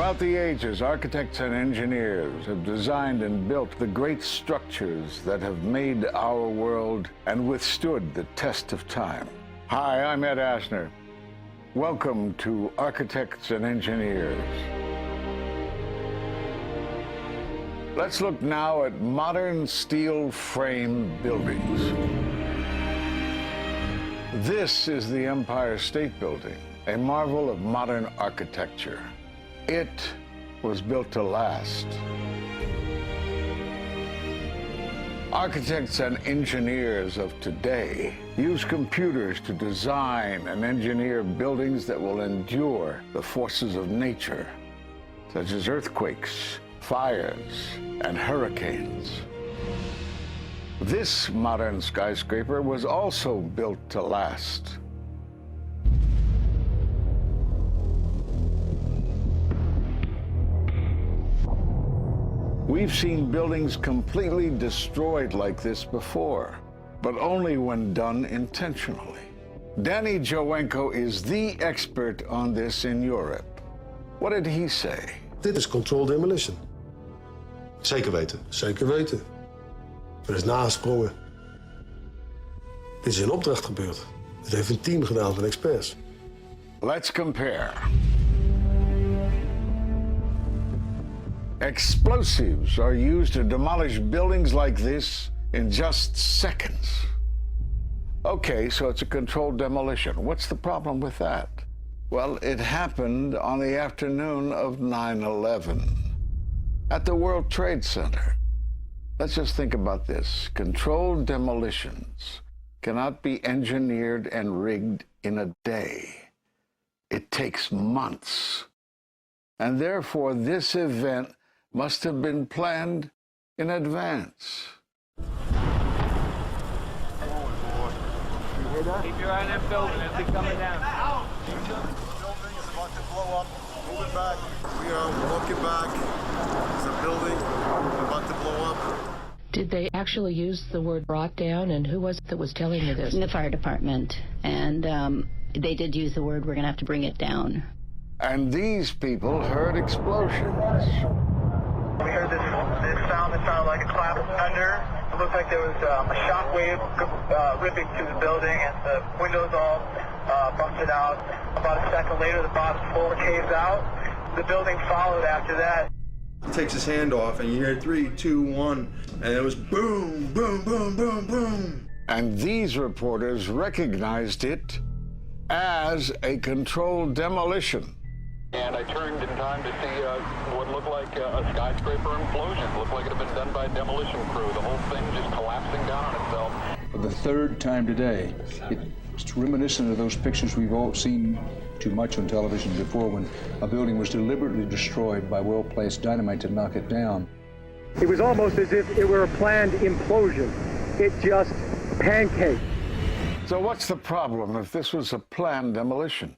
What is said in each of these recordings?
Throughout the ages, architects and engineers have designed and built the great structures that have made our world and withstood the test of time. Hi, I'm Ed Asner. Welcome to Architects and Engineers. Let's look now at modern steel frame buildings. This is the Empire State Building, a marvel of modern architecture. It was built to last. Architects and engineers of today use computers to design and engineer buildings that will endure the forces of nature, such as earthquakes, fires, and hurricanes. This modern skyscraper was also built to last. We've seen buildings completely destroyed like this before, but only when done intentionally. Danny Jowenko is the expert on this in Europe. What did he say? Dit is controlled demolition. Zeker weten. Zeker weten. Er is nagesprongen. Dit is in opdracht gebeurd. Dit heeft een team gedaan van experts. Let's compare. Explosives are used to demolish buildings like this in just seconds. Okay, so it's a controlled demolition. What's the problem with that? Well, it happened on the afternoon of 9/11 at the World Trade Center. Let's just think about this. Controlled demolitions cannot be engineered and rigged in a day. It takes months. And therefore, this event must have been planned in advance. You hear that? Keep your eye on that building. It'll be coming down. The building is about to blow up. Moving back. We are walking back. There's a building about to blow up. Did they actually use the word brought down, and who was it that was telling you this? The fire department, and they did use the word, we're going to have to bring it down. And these people heard explosions. We heard this sound that sounded like a clap of thunder. It looked like there was a shock wave ripping through the building, and the windows all busted out. About a second later, the bottom floor caves out. The building followed after that. He takes his hand off, and you hear 3, 2, 1, and it was boom, boom, boom, boom, boom. And these reporters recognized it as a controlled demolition. And I turned in time to see what looked like a skyscraper implosion. It looked like it had been done by a demolition crew. The whole thing just collapsing down on itself. For the third time today, it's reminiscent of those pictures we've all seen too much on television before, when a building was deliberately destroyed by well-placed dynamite to knock it down. It was almost as if it were a planned implosion. It just pancaked. So what's the problem if this was a planned demolition?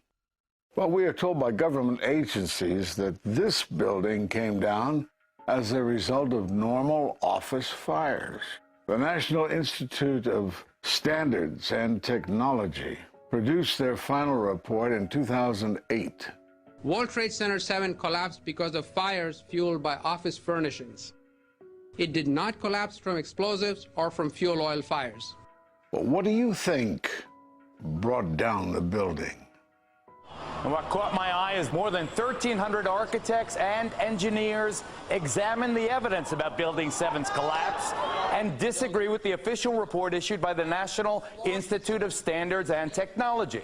Well, we are told by government agencies that this building came down as a result of normal office fires. The National Institute of Standards and Technology produced their final report in 2008. World Trade Center 7 collapsed because of fires fueled by office furnishings. It did not collapse from explosives or from fuel oil fires. But what do you think brought down the building? And what caught my eye is more than 1,300 architects and engineers examine the evidence about Building 7's collapse and disagree with the official report issued by the National Institute of Standards and Technology.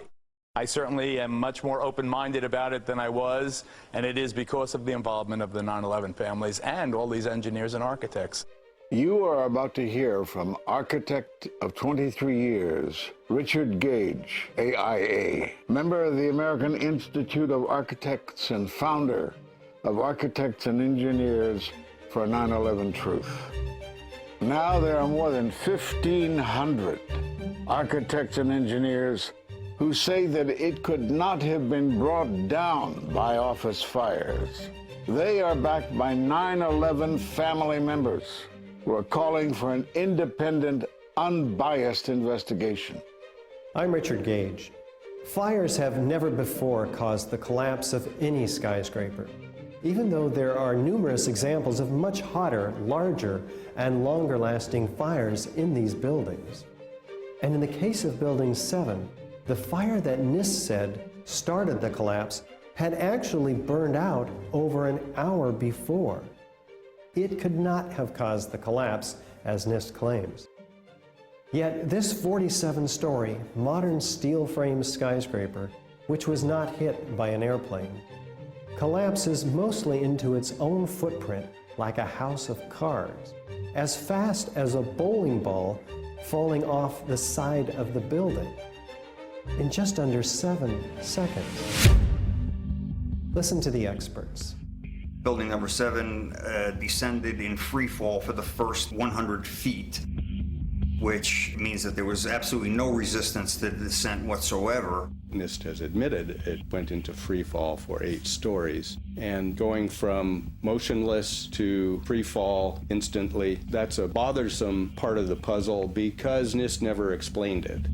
I certainly am much more open-minded about it than I was, and it is because of the involvement of the 9/11 families and all these engineers and architects. You are about to hear from architect of 23 years, Richard Gage, AIA, member of the American Institute of Architects and founder of Architects and Engineers for 9/11 Truth. Now there are more than 1,500 architects and engineers who say that it could not have been brought down by office fires. They are backed by 9/11 family members who are calling for an independent, unbiased investigation. I'm Richard Gage. Fires have never before caused the collapse of any skyscraper. even though there are numerous examples of much hotter, larger, and longer-lasting fires in these buildings. And in the case of Building 7, the fire that NIST said started the collapse had actually burned out over an hour before. It could not have caused the collapse, as NIST claims. Yet this 47-story, modern steel-frame skyscraper, which was not hit by an airplane, collapses mostly into its own footprint like a house of cards, as fast as a bowling ball falling off the side of the building, in just under 7 seconds. Listen to the experts. Building number 7 descended in free fall for the first 100 feet, which means that there was absolutely no resistance to the descent whatsoever. NIST has admitted it went into free fall for 8 stories. And going from motionless to free fall instantly, that's a bothersome part of the puzzle because NIST never explained it.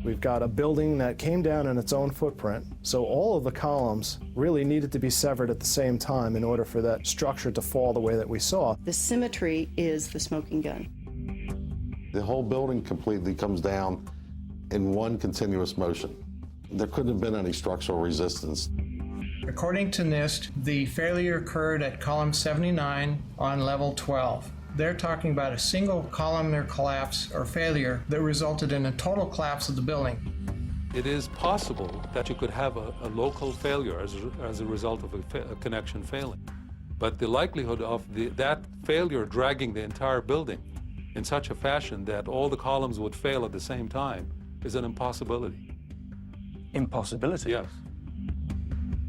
We've got a building that came down in its own footprint, so all of the columns really needed to be severed at the same time in order for that structure to fall the way that we saw. The symmetry is the smoking gun. The whole building completely comes down in one continuous motion. There couldn't have been any structural resistance. According to NIST, the failure occurred at column 79 on level 12. They're talking about a single columnar collapse or failure that resulted in a total collapse of the building. It is possible that you could have a local failure as a result of a connection failing. But the likelihood of that failure dragging the entire building in such a fashion that all the columns would fail at the same time is an impossibility. Impossibility? Yes.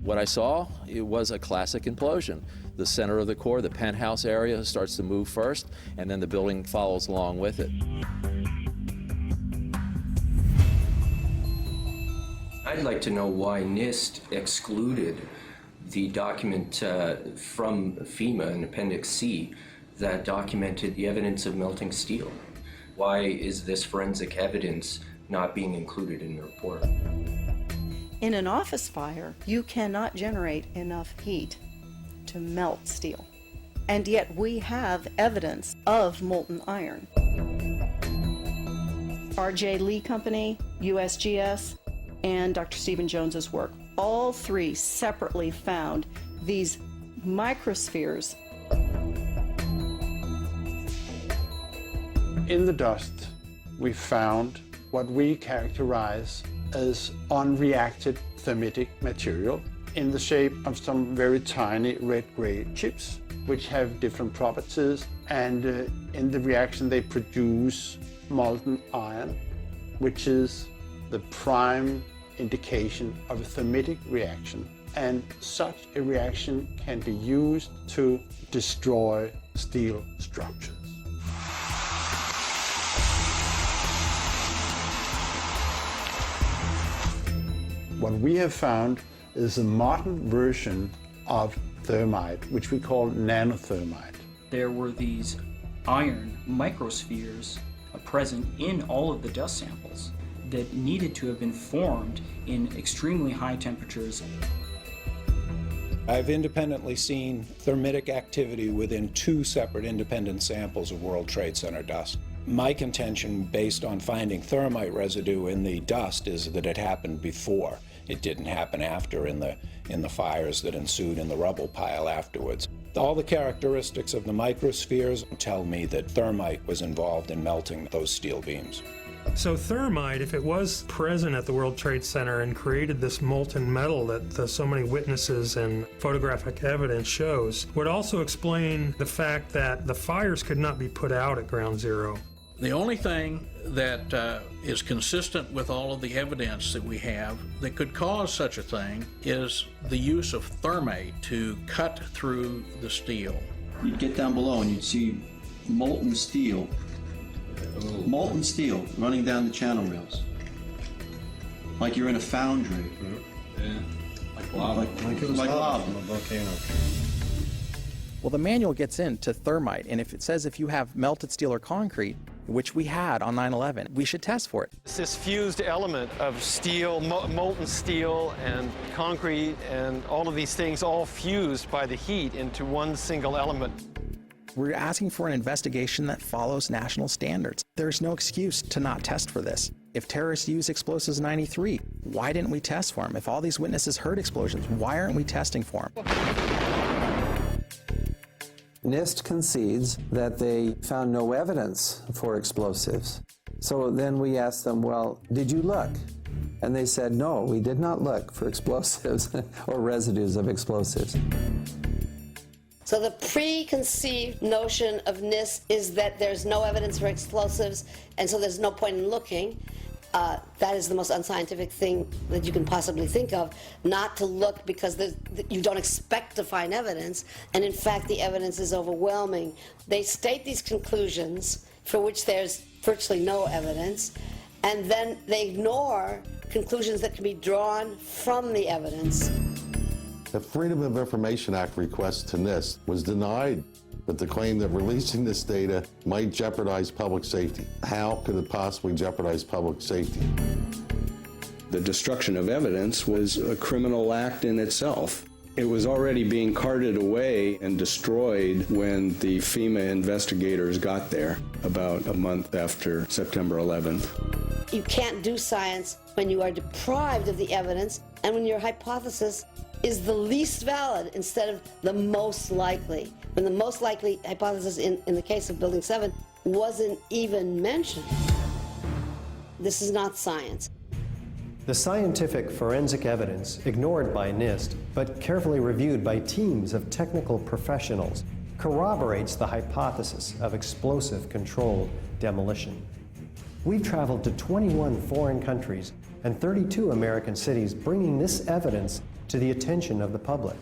What I saw, it was a classic implosion. The center of the core, the penthouse area, starts to move first, and then the building follows along with it. I'd like to know why NIST excluded the document from FEMA in Appendix C that documented the evidence of melting steel. Why is this forensic evidence not being included in the report? In an office fire, you cannot generate enough heat to melt steel. And yet we have evidence of molten iron. R.J. Lee Company, USGS, and Dr. Stephen Jones's work, all three separately found these microspheres. In the dust, we found what we characterize as unreacted thermitic material in the shape of some very tiny red-gray chips, which have different properties, and in the reaction they produce molten iron, which is the prime indication of a thermitic reaction. And such a reaction can be used to destroy steel structures. What we have found is a modern version of thermite, which we call nanothermite. There were these iron microspheres present in all of the dust samples that needed to have been formed in extremely high temperatures. I've independently seen thermitic activity within 2 separate independent samples of World Trade Center dust. My contention, based on finding thermite residue in the dust, is that it happened before. It didn't happen after in the fires that ensued in the rubble pile afterwards. All the characteristics of the microspheres tell me that thermite was involved in melting those steel beams. So thermite, if it was present at the World Trade Center and created this molten metal that so many witnesses and photographic evidence shows, would also explain the fact that the fires could not be put out at Ground Zero. The only thing that is consistent with all of the evidence that we have that could cause such a thing is the use of thermite to cut through the steel. You'd get down below and you'd see molten steel running down the channel rails. Like you're in a foundry. Yeah. Like lava. Like it was lava. From a volcano. Well, the manual gets into thermite, and if it says if you have melted steel or concrete, which we had on 9/11. We should test for it. It's this fused element of steel, molten steel and concrete and all of these things all fused by the heat into one single element. We're asking for an investigation that follows national standards. There's no excuse to not test for this. If terrorists use explosives in 93, why didn't we test for them? If all these witnesses heard explosions, why aren't we testing for them? NIST concedes that they found no evidence for explosives. So then we asked them, well, did you look? And they said, no, we did not look for explosives or residues of explosives. So the preconceived notion of NIST is that there's no evidence for explosives, and so there's no point in looking. That is the most unscientific thing that you can possibly think of, not to look because you don't expect to find evidence, and in fact the evidence is overwhelming. They state these conclusions for which there's virtually no evidence, and then they ignore conclusions that can be drawn from the evidence. The Freedom of Information Act request to NIST was denied with the claim that releasing this data might jeopardize public safety. How could it possibly jeopardize public safety? The destruction of evidence was a criminal act in itself. It was already being carted away and destroyed when the FEMA investigators got there about a month after September 11th. You can't do science when you are deprived of the evidence and when your hypothesis is the least valid instead of the most likely. When the most likely hypothesis in the case of Building 7 wasn't even mentioned. This is not science. The scientific forensic evidence, ignored by NIST, but carefully reviewed by teams of technical professionals, corroborates the hypothesis of explosive controlled demolition. We've traveled to 21 foreign countries and 32 American cities, bringing this evidence to the attention of the public.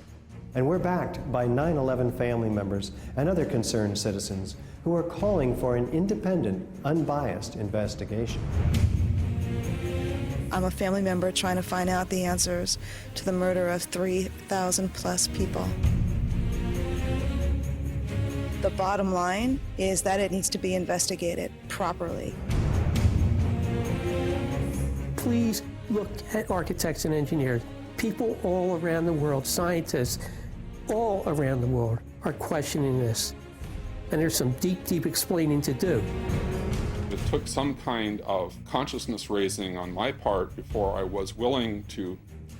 And we're backed by 9/11 family members and other concerned citizens who are calling for an independent, unbiased investigation. I'm a family member trying to find out the answers to the murder of 3,000 plus people. The bottom line is that it needs to be investigated properly. Please look at architects and engineers. People all around the world, scientists all around the world are questioning this. And there's some deep, deep explaining to do. It took some kind of consciousness raising on my part before I was willing to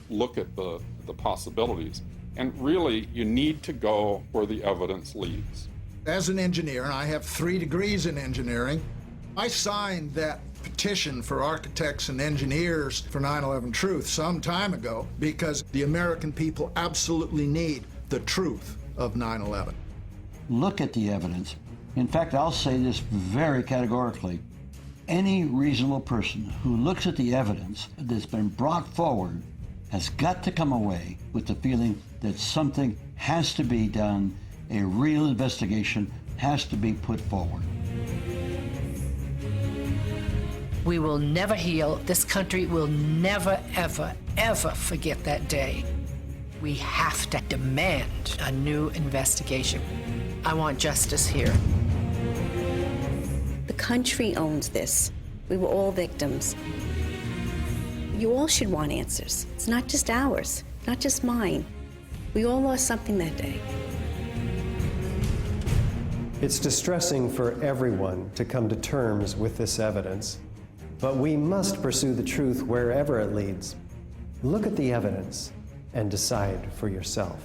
look at the possibilities. And really, you need to go where the evidence leads. As an engineer, and I have 3 degrees in engineering, I signed that petition for architects and engineers for 9/11 Truth some time ago because the American people absolutely need the truth of 9/11. Look at the evidence. In fact, I'll say this very categorically. Any reasonable person who looks at the evidence that's been brought forward has got to come away with the feeling that something has to be done, a real investigation has to be put forward. We will never heal. This country will never, ever, ever forget that day. We have to demand a new investigation. I want justice here. The country owns this. We were all victims. You all should want answers. It's not just ours, not just mine. We all lost something that day. It's distressing for everyone to come to terms with this evidence, but we must pursue the truth wherever it leads. Look at the evidence and decide for yourself.